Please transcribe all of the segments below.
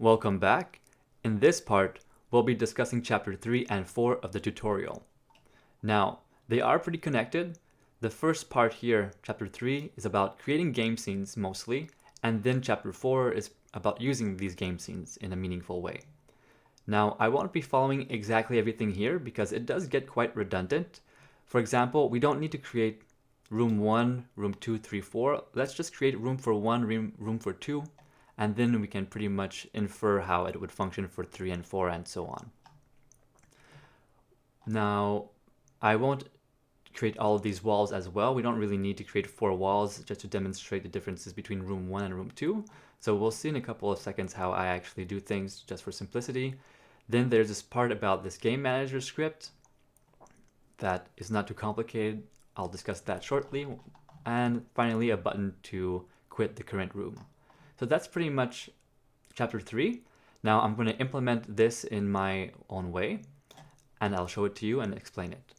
Welcome back. In this part, we'll be discussing chapter 3 and 4 of the tutorial. Now, they are pretty connected. The first part here, chapter 3, is about creating game scenes mostly, and then chapter 4 is about using these game scenes in a meaningful way. Now, I won't be following exactly everything here because it does get quite redundant. For example, we don't need to create room 1, room 2, 3, 4. Let's just create room for 1, room for 2, and then we can pretty much infer how it would function for 3 and 4 and so on. Now, I won't create all of these walls as well. We don't really need to create 4 walls just to demonstrate the differences between room 1 and room 2. So we'll see in a couple of seconds how I actually do things just for simplicity. Then there's this part about this game manager script that is not too complicated. I'll discuss that shortly. And finally, a button to quit the current room. So that's pretty much chapter 3. Now I'm going to implement this in my own way, and I'll show it to you and explain it.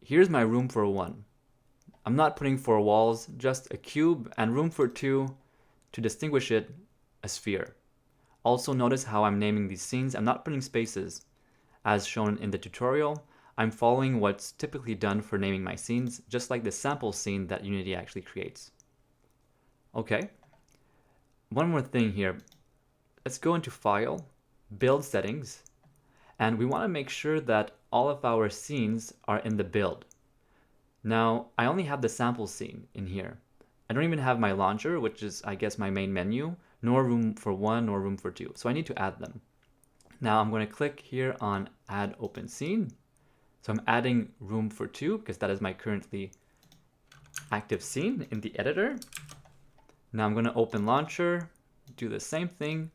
Here's my room for 1. I'm not putting 4 walls, just a cube, and room for 2, to distinguish it, a sphere. Also notice how I'm naming these scenes. I'm not putting spaces. As shown in the tutorial, I'm following what's typically done for naming my scenes, just like the sample scene that Unity actually creates. Okay. One more thing here. Let's go into File, Build Settings, and we want to make sure that all of our scenes are in the build. Now, I only have the sample scene in here. I don't even have my launcher, which is, I guess, my main menu, nor room for 1 nor room for 2. So I need to add them. Now I'm going to click here on Add Open Scene. So I'm adding room for 2 because that is my currently active scene in the editor. Now I'm going to open Launcher, do the same thing,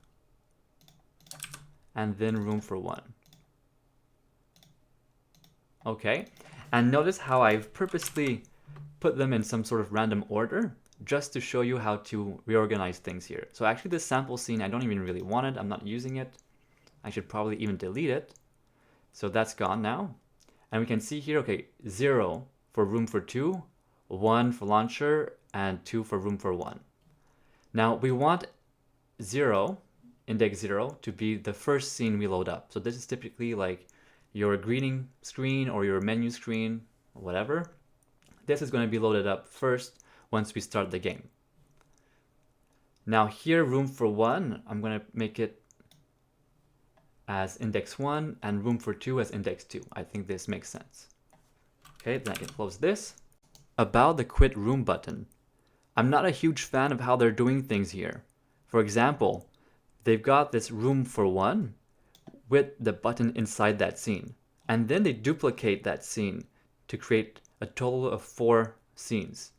and then room for 1. Okay, and notice how I've purposely put them in some sort of random order just to show you how to reorganize things here. So actually this sample scene, I don't even really want it. I'm not using it. I should probably even delete it. So that's gone now. And we can see here, okay, 0 for room for 2, 1 for launcher, and 2 for room for 1. Now we want 0, index 0, to be the first scene we load up. So this is typically like your greeting screen or your menu screen, or whatever. This is going to be loaded up first once we start the game. Now here, room for 1, I'm going to make it as index 1 and room for 2 as index 2. I think this makes sense. Okay, then I can close this. About the quit room button. I'm not a huge fan of how they're doing things here. For example, they've got this room for 1 with the button inside that scene. And then they duplicate that scene to create a total of 4 scenes.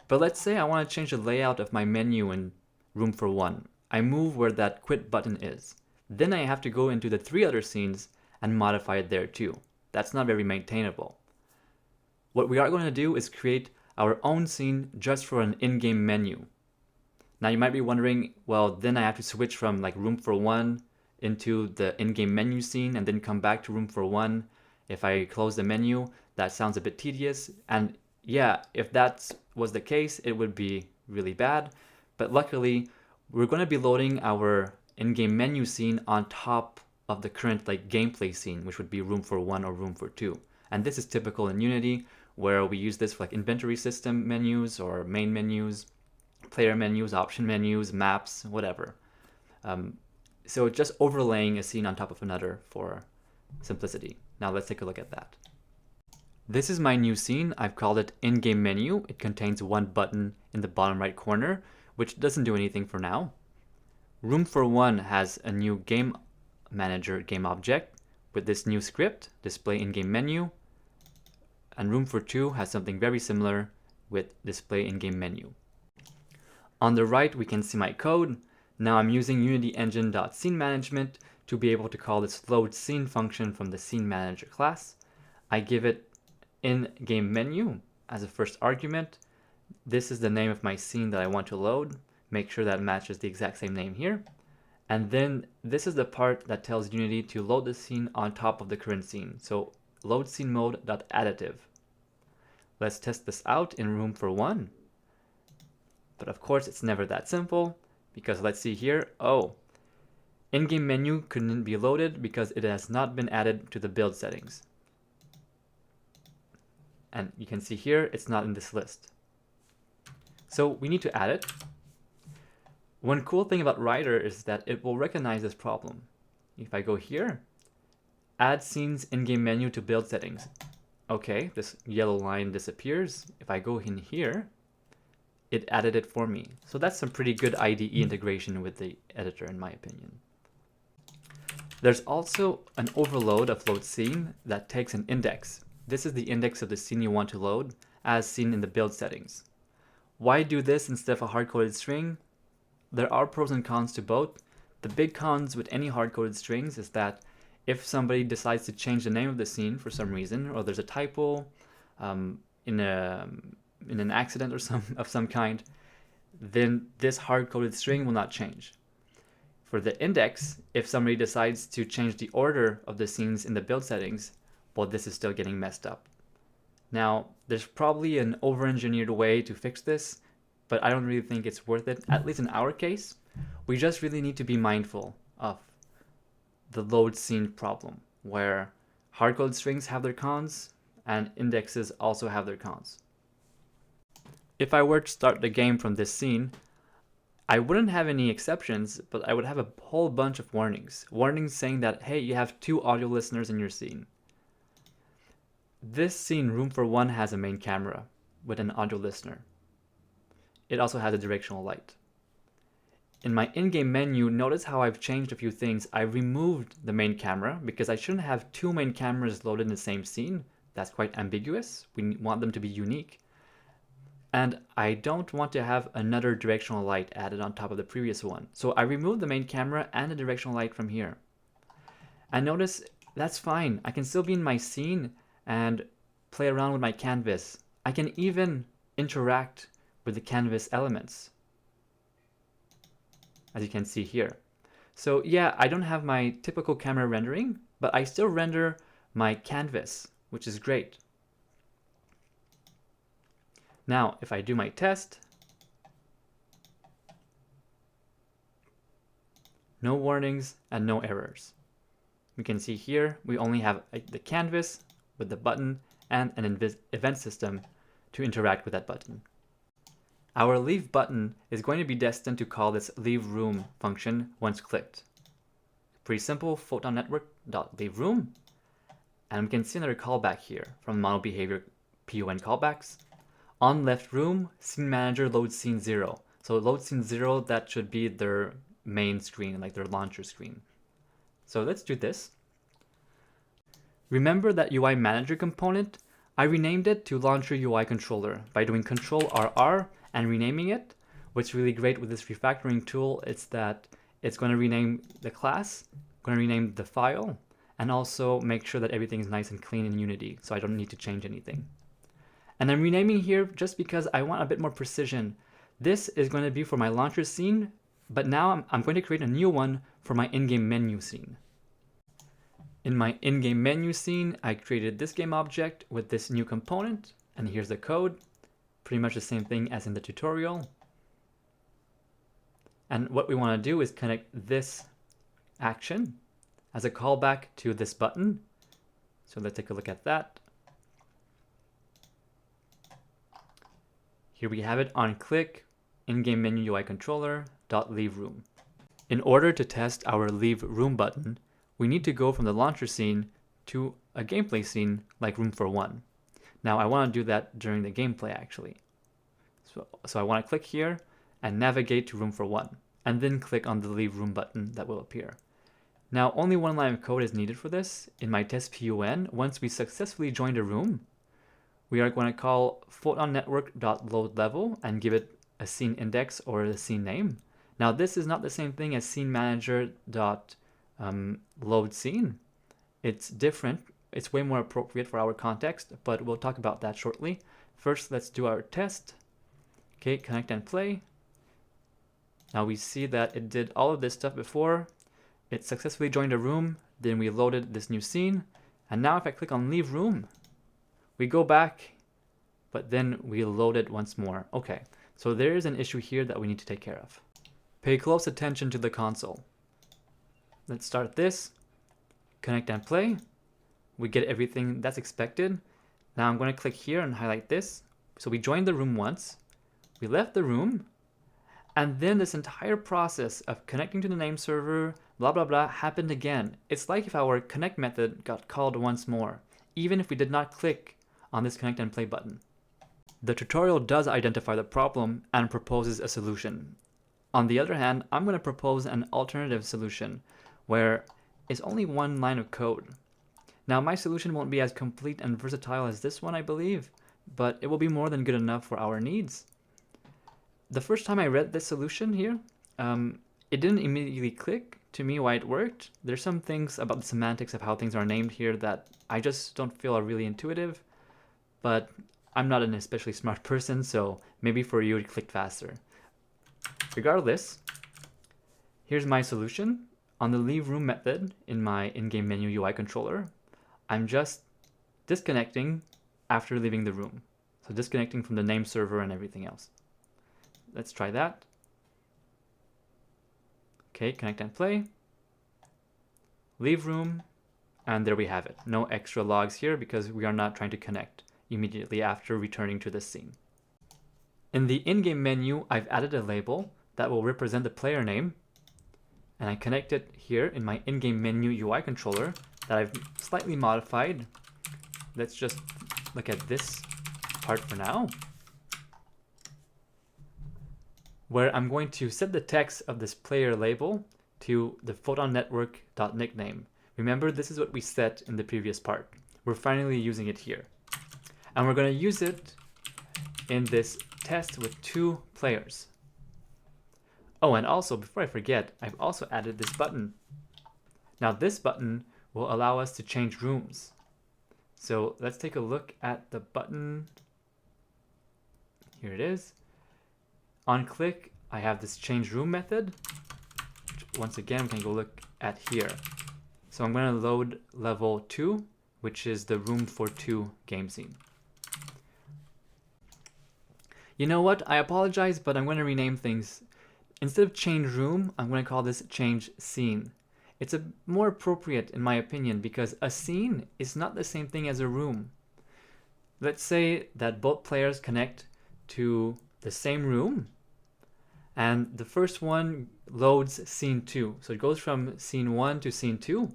But let's say I want to change the layout of my menu in room for 1. I move where that quit button is. Then I have to go into the 3 other scenes and modify it there too. That's not very maintainable. What we are going to do is create our own scene just for an in-game menu. Now you might be wondering, well, then I have to switch from like room for 1 into the in-game menu scene and then come back to room for 1. If I close the menu, that sounds a bit tedious. And yeah, if that was the case, it would be really bad. But luckily, we're going to be loading our in-game menu scene on top of the current like gameplay scene, which would be room for 1 or room for 2. And this is typical in Unity, where we use this for like inventory system menus or main menus, player menus, option menus, maps, whatever. So just overlaying a scene on top of another for simplicity. Now let's take a look at that. This is my new scene. I've called it in-game menu. It contains 1 button in the bottom right corner, which doesn't do anything for now. Room for 1 has a new game manager game object with this new script, display in-game menu. And room for 2 has something very similar with display in-game menu. On the right, we can see my code. Now I'm using Unity Engine.SceneManagement to be able to call this load scene function from the scene manager class. I give it in-game menu as a first argument. This is the name of my scene that I want to load. Make sure that matches the exact same name here. And then this is the part that tells Unity to load the scene on top of the current scene. So load scene mode.additive. Let's test this out in room for 1. But of course, it's never that simple because let's see here. Oh, In-game menu couldn't be loaded because it has not been added to the build settings. And you can see here, it's not in this list. So we need to add it. One cool thing about Rider is that it will recognize this problem. If I go here, add scenes in-game menu to build settings. Okay, this yellow line disappears. If I go in here, it added it for me. So that's some pretty good IDE integration with the editor, in my opinion. There's also an overload of load scene that takes an index. This is the index of the scene you want to load, as seen in the build settings. Why do this instead of a hard-coded string? There are pros and cons to both. The big cons with any hard-coded strings is that if somebody decides to change the name of the scene for some reason, or there's a typo in an accident or of some kind, then this hard-coded string will not change. For the index, if somebody decides to change the order of the scenes in the build settings, well, this is still getting messed up. Now, there's probably an over-engineered way to fix this, but I don't really think it's worth it, at least in our case. We just really need to be mindful of the load scene problem, where hard-coded strings have their cons, and indexes also have their cons. If I were to start the game from this scene, I wouldn't have any exceptions, but I would have a whole bunch of warnings. Warnings saying that, hey, you have 2 audio listeners in your scene. This scene, Room for One, has a main camera with an audio listener. It also has a directional light. In my in-game menu, notice how I've changed a few things. I removed the main camera because I shouldn't have 2 main cameras loaded in the same scene. That's quite ambiguous. We want them to be unique. And I don't want to have another directional light added on top of the previous one. So I removed the main camera and the directional light from here. And notice that's fine. I can still be in my scene and play around with my canvas. I can even interact with the canvas elements, as you can see here. So yeah, I don't have my typical camera rendering, but I still render my canvas, which is great. Now, if I do my test, no warnings and no errors. We can see here, we only have the canvas with the button and an event system to interact with that button. Our leave button is going to be destined to call this leave room function once clicked. Pretty simple, Photon network.leave room. And we can see another callback here from model behavior PON callbacks. On left room, scene manager load scene 0. So load scene 0, that should be their main screen, like their launcher screen. So let's do this. Remember that UI manager component? I renamed it to launcher UI controller by doing Control RR and renaming it. What's really great with this refactoring tool is that it's going to rename the class, going to rename the file, and also make sure that everything is nice and clean in Unity, so I don't need to change anything. And I'm renaming here just because I want a bit more precision. This is going to be for my launcher scene, but now I'm going to create a new one for my in-game menu scene. In my in-game menu scene, I created this game object with this new component, and here's the code. Pretty much the same thing as in the tutorial. And what we want to do is connect this action as a callback to this button. So let's take a look at that. Here we have it on click, in-game menu UI controller, .leave room. In order to test our leave room button, we need to go from the launcher scene to a gameplay scene like Room for One. Now I want to do that during the gameplay actually. So I want to click here and navigate to Room for One, and then click on the leave room button that will appear. Now only one line of code is needed for this. In my test PON, once we successfully joined a room, we are going to call photonnetwork.loadLevel and give it a scene index or a scene name. Now this is not the same thing as scene manager.load scene. It's different. It's way more appropriate for our context, but we'll talk about that shortly. First, let's do our test. Okay, connect and play. Now we see that it did all of this stuff before. It successfully joined a room, then we loaded this new scene. And now if I click on leave room, we go back, but then we load it once more. Okay, so there is an issue here that we need to take care of. Pay close attention to the console. Let's start this, connect and play. We get everything that's expected. Now I'm going to click here and highlight this. So we joined the room once, we left the room, and then this entire process of connecting to the name server, blah, blah, blah, happened again. It's like if our connect method got called once more, even if we did not click on this connect and play button. The tutorial does identify the problem and proposes a solution. On the other hand, I'm going to propose an alternative solution where it's only one line of code. Now, my solution won't be as complete and versatile as this one, I believe, but it will be more than good enough for our needs. The first time I read this solution here, it didn't immediately click to me why it worked. There's some things about the semantics of how things are named here that I just don't feel are really intuitive, but I'm not an especially smart person, so maybe for you it clicked faster. Regardless, here's my solution. On the leave room method in my in-game menu UI controller, I'm just disconnecting after leaving the room. So disconnecting from the name server and everything else. Let's try that. Okay, connect and play. Leave room, and there we have it. No extra logs here because we are not trying to connect immediately after returning to this scene. In the in-game menu, I've added a label that will represent the player name, and I connect it here in my in-game menu UI controller that I've slightly modified. Let's just look at this part for now, where I'm going to set the text of this player label to the Photon Network.nickname. Remember, this is what we set in the previous part. We're finally using it here. And we're going to use it in this test with 2 players. Oh, and also, before I forget, I've also added this button. Now this button will allow us to change rooms. So let's take a look at the button. Here it is. On click, I have this change room method. Once again, we can go look at here. So I'm going to load level 2, which is the room for 2 game scene. You know what? I apologize, but I'm going to rename things. Instead of change room, I'm going to call this change scene. It's more appropriate in my opinion because a scene is not the same thing as a room. Let's say that both players connect to the same room and the first one loads scene 2. So it goes from scene 1 to scene 2.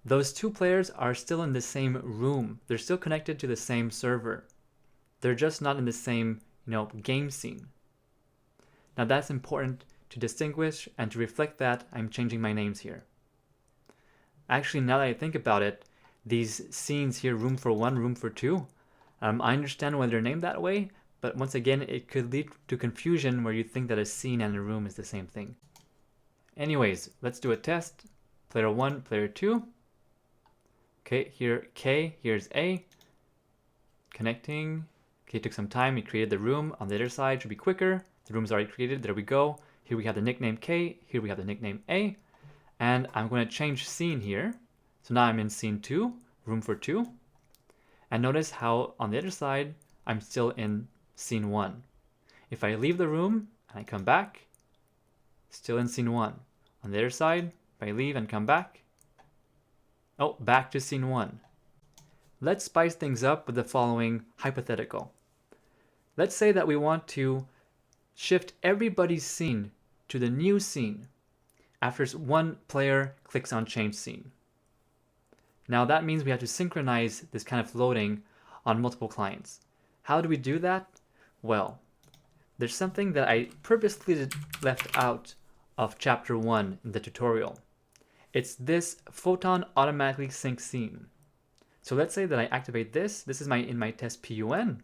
Those 2 players are still in the same room. They're still connected to the same server. They're just not in the same, game scene. Now that's important to distinguish, and to reflect that, I'm changing my names here. Actually, now that I think about it, these scenes here, room for 1, room for 2, I understand why they're named that way, but once again, it could lead to confusion where you think that a scene and a room is the same thing. Anyways, let's do a test. Player 1, player 2. Okay, here K, here's A. Connecting. Okay, it took some time. We created the room. On the other side, should be quicker. The room's already created. There we go. Here we have the nickname K. Here we have the nickname A. And I'm going to change scene here. So now I'm in scene 2, room for 2. And notice how on the other side, I'm still in scene 1. If I leave the room and I come back, still in scene 1. On the other side, if I leave and come back, oh, back to scene 1. Let's spice things up with the following hypothetical. Let's say that we want to shift everybody's scene to the new scene after one player clicks on change scene. Now that means we have to synchronize this kind of loading on multiple clients. How do we do that? Well, there's something that I purposely left out of chapter 1 in the tutorial. It's this Photon automatically sync scene. So let's say that I activate this. This is in my test PUN.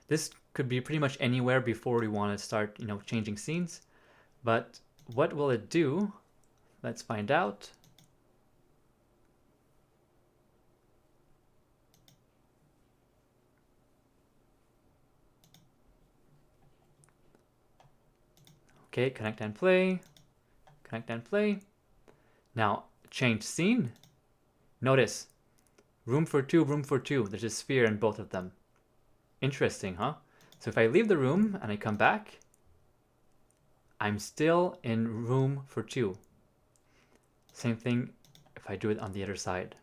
This could be pretty much anywhere before we want to start, changing scenes. But what will it do? Let's find out. Okay, connect and play. Connect and play. Now, change scene. Notice, room for 2, room for 2. There's a sphere in both of them. Interesting, huh? So if I leave the room and I come back, I'm still in room for 2. Same thing if I do it on the other side.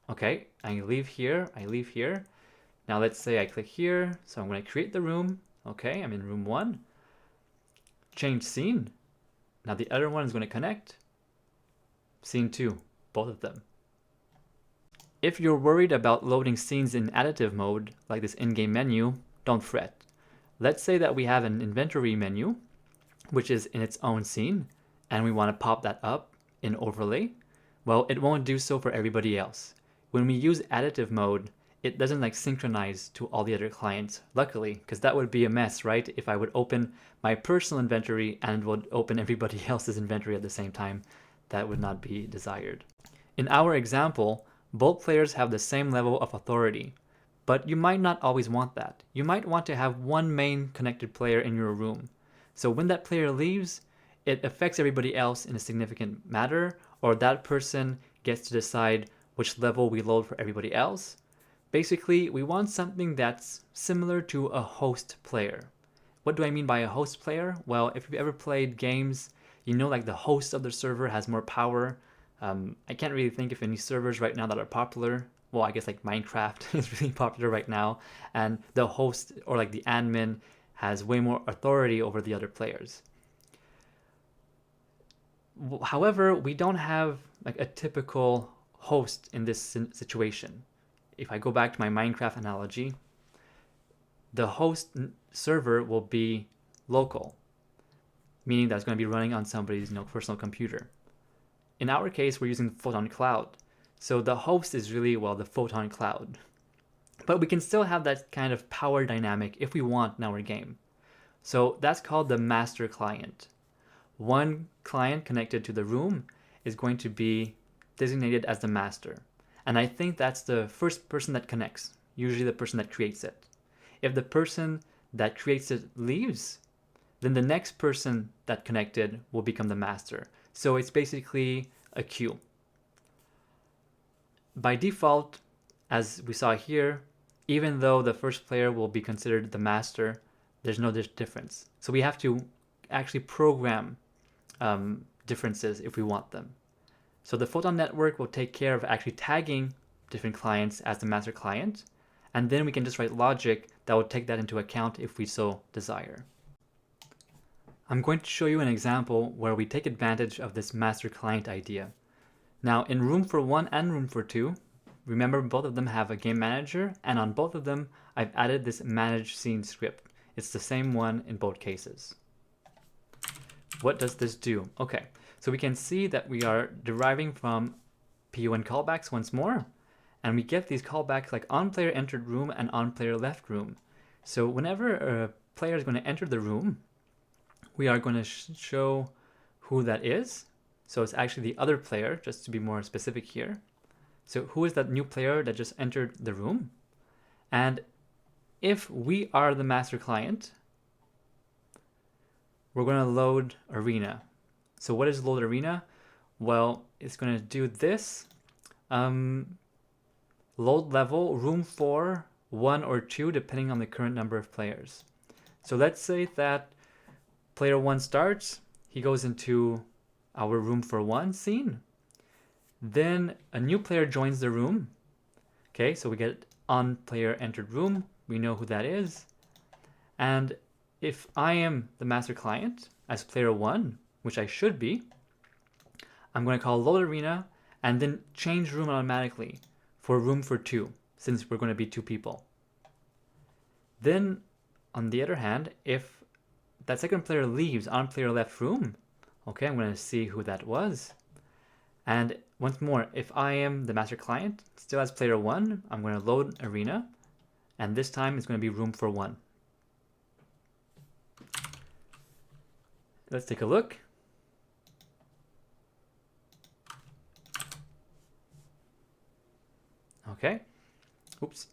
Okay, I leave here, I leave here. Now let's say I click here, so I'm going to create the room. Okay, I'm in room 1. Change scene. Now the other one is going to connect. Scene 2, both of them. If you're worried about loading scenes in additive mode, like this in-game menu, don't fret. Let's say that we have an inventory menu, which is in its own scene, and we want to pop that up in overlay. Well, it won't do so for everybody else. When we use additive mode, it doesn't like synchronize to all the other clients, luckily, because that would be a mess, right? If I would open my personal inventory and would open everybody else's inventory at the same time, that would not be desired. In our example, both players have the same level of authority, but you might not always want that. You might want to have one main connected player in your room. So when that player leaves, it affects everybody else in a significant matter, or that person gets to decide which level we load for everybody else. Basically, we want something that's similar to a host player. What do I mean by a host player? Well, if you've ever played games, you know like the host of the server has more power. I can't really think of any servers right now that are popular. Well, I guess like Minecraft is really popular right now, and the host or like the admin has way more authority over the other players. However, we don't have like a typical host in this situation. If I go back to my Minecraft analogy, the host server will be local, meaning that it's going to be running on somebody's personal computer. In our case, we're using Photon Cloud, so the host is really, well, the Photon Cloud. But we can still have that kind of power dynamic if we want in our game. So that's called the master client. One client connected to the room is going to be designated as the master. And I think that's the first person that connects, usually the person that creates it. If the person that creates it leaves, then the next person that connected will become the master. So it's basically a queue. By default, as we saw here, even though the first player will be considered the master, there's no difference. So we have to actually program differences if we want them. So the Photon network will take care of actually tagging different clients as the master client, and then we can just write logic that will take that into account if we so desire. I'm going to show you an example where we take advantage of this master client idea. Now in Room for 1 and Room for 2, remember both of them have a game manager, and on both of them I've added this manage scene script. It's the same one in both cases. What does this do? Okay, so we can see that we are deriving from PON callbacks once more, and we get these callbacks like on player entered room and on player left room. So whenever a player is going to enter the room, we are going to show who that is. So it's actually the other player, just to be more specific here. So who is that new player that just entered the room? And if we are the master client, we're going to load arena. So what is load arena? Well, it's going to do this. Load level, room 4, 1 or 2, depending on the current number of players. So let's say that player 1 starts, he goes into our room for 1 scene. Then a new player joins the room. Okay, so we get on player entered room. We know who that is. And if I am the master client as player 1, which I should be, I'm going to call load arena and then change room automatically for room for 2, since we're going to be 2 people. Then, on the other hand, if that second player leaves on player left room, okay, I'm going to see who that was. And once more, if I am the master client, still as player 1, I'm going to load arena, and this time it's going to be room for 1. Let's take a look. Okay. Oops.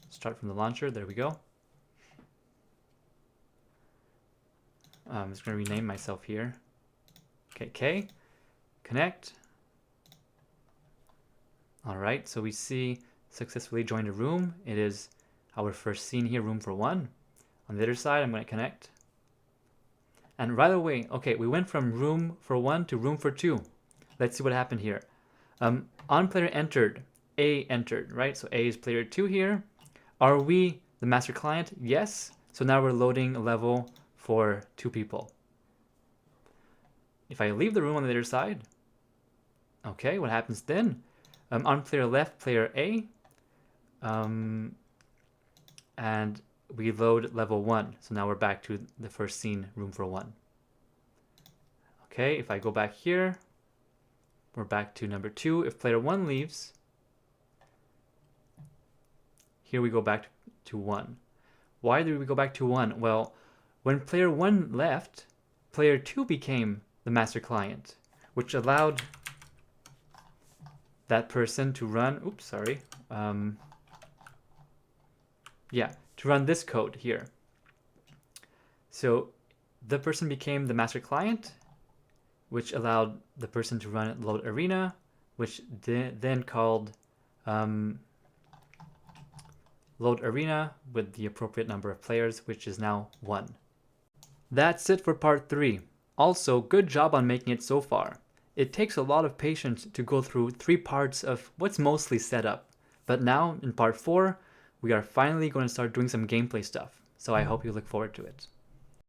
Start from the launcher. There we go. I'm just going to rename myself here. Okay, K. Connect. All right, so we see successfully joined a room. It is our first scene here, room for 1. On the other side, I'm going to connect. And right away, okay, we went from room for 1 to room for 2. Let's see what happened here. On player entered, A entered, right? So A is player 2 here. Are we the master client? Yes. So now we're loading a level for 2 people. If I leave the room on the other side, okay, what happens then? On player left, player A, and we load level 1. So now we're back to the first scene, room for 1. Okay, if I go back here, we're back to number 2. If player 1 leaves, here we go back to 1. Why did we go back to 1? Well, when player 1 left, player 2 became the master client, which allowed that person to run, to run this code here. So the person became the master client, which allowed the person to run load arena, which then called load arena with the appropriate number of players, which is now 1. That's it for part 3. Also, good job on making it so far. It takes a lot of patience to go through 3 parts of what's mostly set up. But now, in part 4, we are finally going to start doing some gameplay stuff. So I hope you look forward to it.